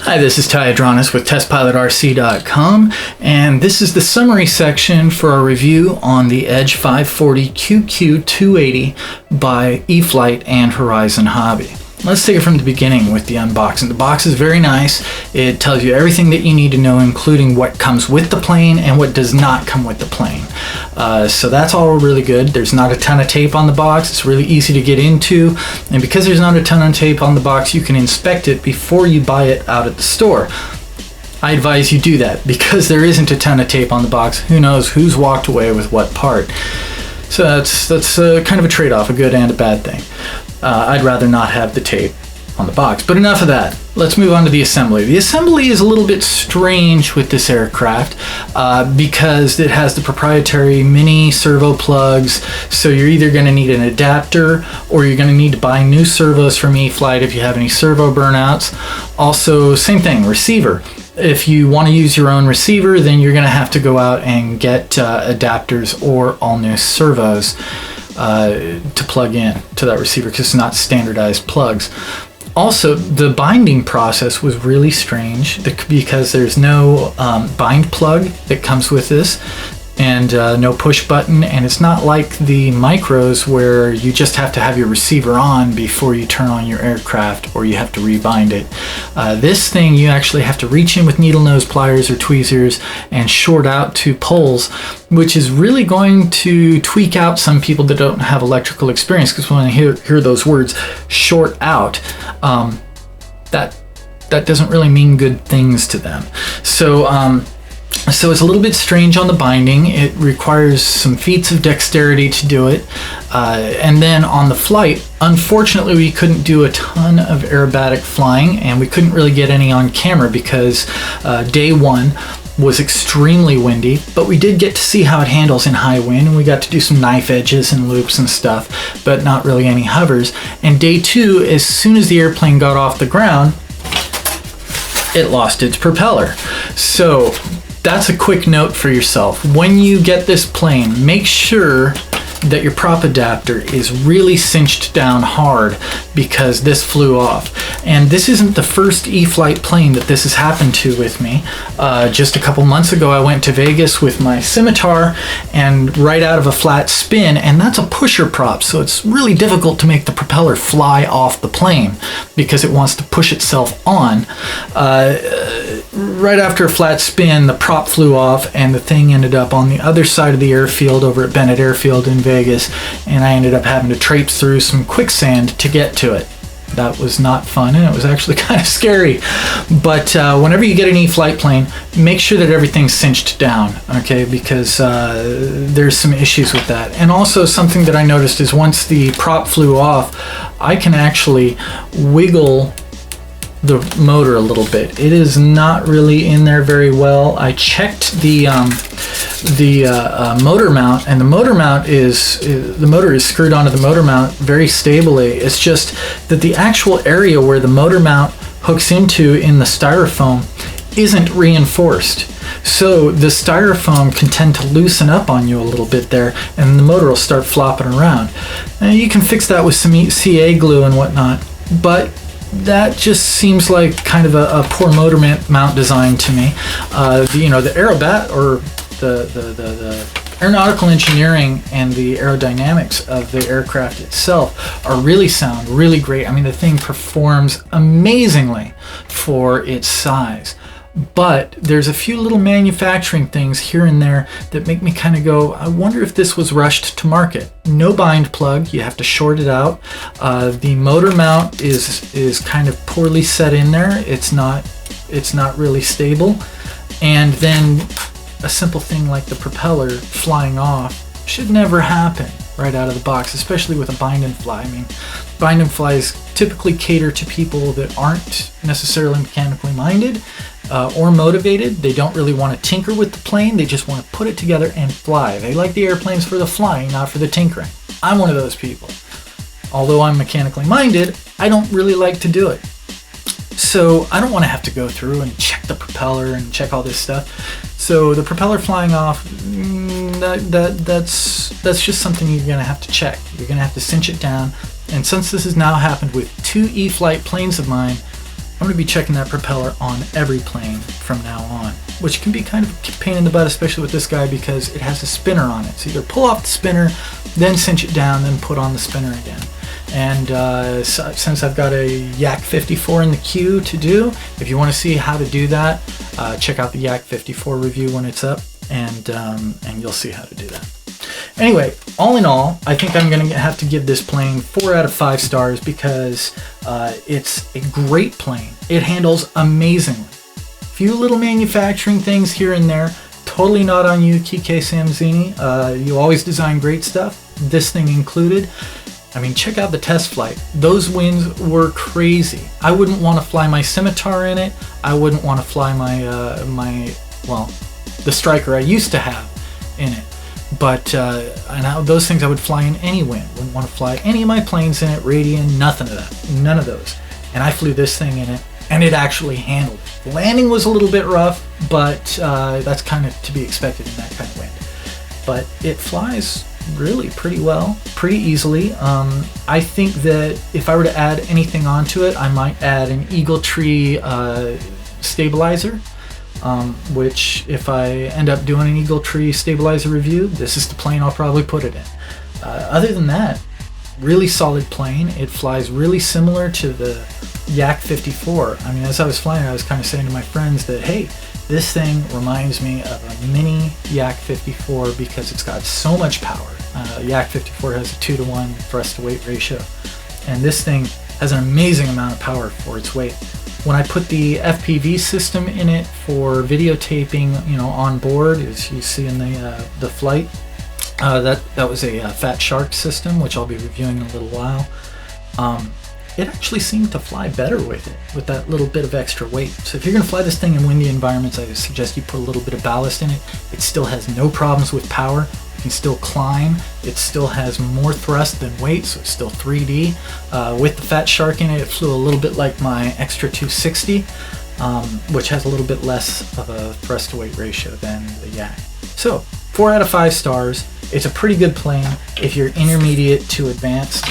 Hi, this is Ty Adronis with TestPilotRC.com, and this is the summary section for our review on the Edge 540 QQ280 by E-Flite and Horizon Hobby. Let's take it from the beginning with the unboxing. The box is very nice. It tells you everything that you need to know, including what comes with the plane and what does not come with the plane. So that's all really good. There's not a ton of tape on the box. It's really easy to get into. And because there's not a ton of tape on the box, you can inspect it before you buy it out at the store. I advise you do that because there isn't a ton of tape on the box. Who knows who's walked away with what part. So that's kind of a trade-off, a good and a bad thing. I'd rather not have the tape on the box, but enough of that. Let's move on to the assembly. The assembly is a little bit strange with this aircraft because it has the proprietary mini servo plugs, so you're either going to need an adapter or you're going to need to buy new servos from E-Flite if you have any servo burnouts. Also, same thing, receiver. If you want to use your own receiver, then you're going to have to go out and get adapters or all new servos to plug in to that receiver because it's not standardized plugs. Also, the binding process was really strange because there's no bind plug that comes with this, and no push button, and it's not like the micros where you just have to have your receiver on before you turn on your aircraft or you have to rebind it. This thing you actually have to reach in with needle nose pliers or tweezers and short out two poles, which is really going to tweak out some people that don't have electrical experience, because when I hear those words, short out, that doesn't really mean good things to them. So it's a little bit strange on the binding. It requires some feats of dexterity to do it. And then on the flight, unfortunately, we couldn't do a ton of aerobatic flying, and we couldn't really get any on camera because day one was extremely windy, but we did get to see how it handles in high wind, and we got to do some knife edges and loops and stuff, but not really any hovers. And day two, as soon as the airplane got off the ground, it lost its propeller. So that's a quick note for yourself. When you get this plane, make sure that your prop adapter is really cinched down hard because this flew off. And this isn't the first E-Flite plane that this has happened to with me. Just a couple months ago, I went to Vegas with my Scimitar and right out of a flat spin, and that's a pusher prop, so it's really difficult to make the propeller fly off the plane because it wants to push itself on. Right after a flat spin, the prop flew off and the thing ended up on the other side of the airfield over at Bennett Airfield in Vegas, and I ended up having to traipse through some quicksand to get to it. That was not fun, and it was actually kind of scary. But whenever you get an E-Flite plane, make sure that everything's cinched down, okay? Because there's some issues with that. And also something that I noticed is once the prop flew off, I can actually wiggle the motor a little bit. It is not really in there very well. I checked the motor mount, and the motor is screwed onto the motor mount very stably. It's just that the actual area where the motor mount hooks into in the styrofoam isn't reinforced. So the styrofoam can tend to loosen up on you a little bit there, and the motor will start flopping around. Now, you can fix that with some CA glue and whatnot, but that just seems like kind of a poor motor mount design to me. The aerobat or the aeronautical engineering and the aerodynamics of the aircraft itself are really sound, really great. I mean, the thing performs amazingly for its size. But there's a few little manufacturing things here and there that make me kind of go, I wonder if this was rushed to market. No bind plug, you have to short it out. The motor mount is kind of poorly set in there. It's not really stable. And then a simple thing like the propeller flying off should never happen right out of the box, especially with a bind and fly. I mean, bind and flies typically cater to people that aren't necessarily mechanically minded or motivated. They don't really want to tinker with the plane. They just want to put it together and fly. They like the airplanes for the flying, not for the tinkering. I'm one of those people. Although I'm mechanically minded, I don't really like to do it. So I don't want to have to go through and check the propeller and check all this stuff. So the propeller flying off, that's just something you're going to have to check. You're going to have to cinch it down. And since this has now happened with two E-Flite planes of mine, I'm going to be checking that propeller on every plane from now on, which can be kind of a pain in the butt, especially with this guy, because it has a spinner on it. So either pull off the spinner, then cinch it down, then put on the spinner again. And since I've got a Yak 54 in the queue to do, if you want to see how to do that, check out the Yak 54 review when it's up, and you'll see how to do that. Anyway, all in all, I think I'm going to have to give this plane 4 out of 5 stars because it's a great plane. It handles amazingly. Few little manufacturing things here and there. Totally not on you, Kike Samzini. You always design great stuff, this thing included. I mean, check out the test flight. Those winds were crazy. I wouldn't want to fly my Scimitar in it. I wouldn't want to fly the Striker I used to have in it. But those things I would fly in any wind. Wouldn't want to fly any of my planes in it, Radian, nothing of that. None of those. And I flew this thing in it, and it actually handled it. The landing was a little bit rough, but that's kind of to be expected in that kind of wind. But it flies really pretty well, pretty easily. I think that if I were to add anything onto it, I might add an Eagle Tree stabilizer. Which if I end up doing an Eagle Tree stabilizer review, this is the plane I'll probably put it in. Other than that, really solid plane. It flies really similar to the Yak 54. I mean, as I was flying, I was kind of saying to my friends that, hey, this thing reminds me of a mini Yak 54 because it's got so much power. Yak 54 has a 2-to-1 thrust to weight ratio, and this thing has an amazing amount of power for its weight. When I put the FPV system in it for videotaping, on board, as you see in the flight, that was a Fat Shark system, which I'll be reviewing in a little while. It actually seemed to fly better with it, with that little bit of extra weight. So if you're going to fly this thing in windy environments, I suggest you put a little bit of ballast in it. It still has no problems with power. You can still climb. It still has more thrust than weight, so it's still 3D. With the Fat Shark in it, it flew a little bit like my Extra 260, which has a little bit less of a thrust to weight ratio than the Yak. So 4 out of 5 stars. It's a pretty good plane if you're intermediate to advanced.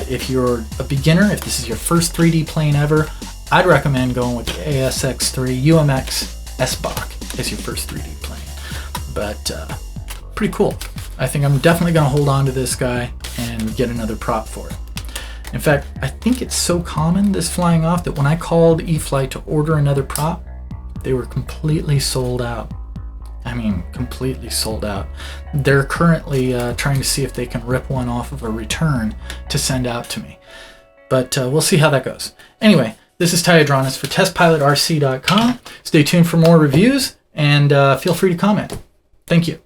If you're a beginner, if this is your first 3D plane ever, I'd recommend going with the ASX3 UMX S-Bach as your first 3D plane. But pretty cool. I think I'm definitely going to hold on to this guy and get another prop for it. In fact, I think it's so common, this flying off, that when I called E-Flite to order another prop, they were completely sold out. I mean, completely sold out. They're currently trying to see if they can rip one off of a return to send out to me. But we'll see how that goes. Anyway, this is Ty Adranis for TestPilotRC.com. Stay tuned for more reviews, and feel free to comment. Thank you.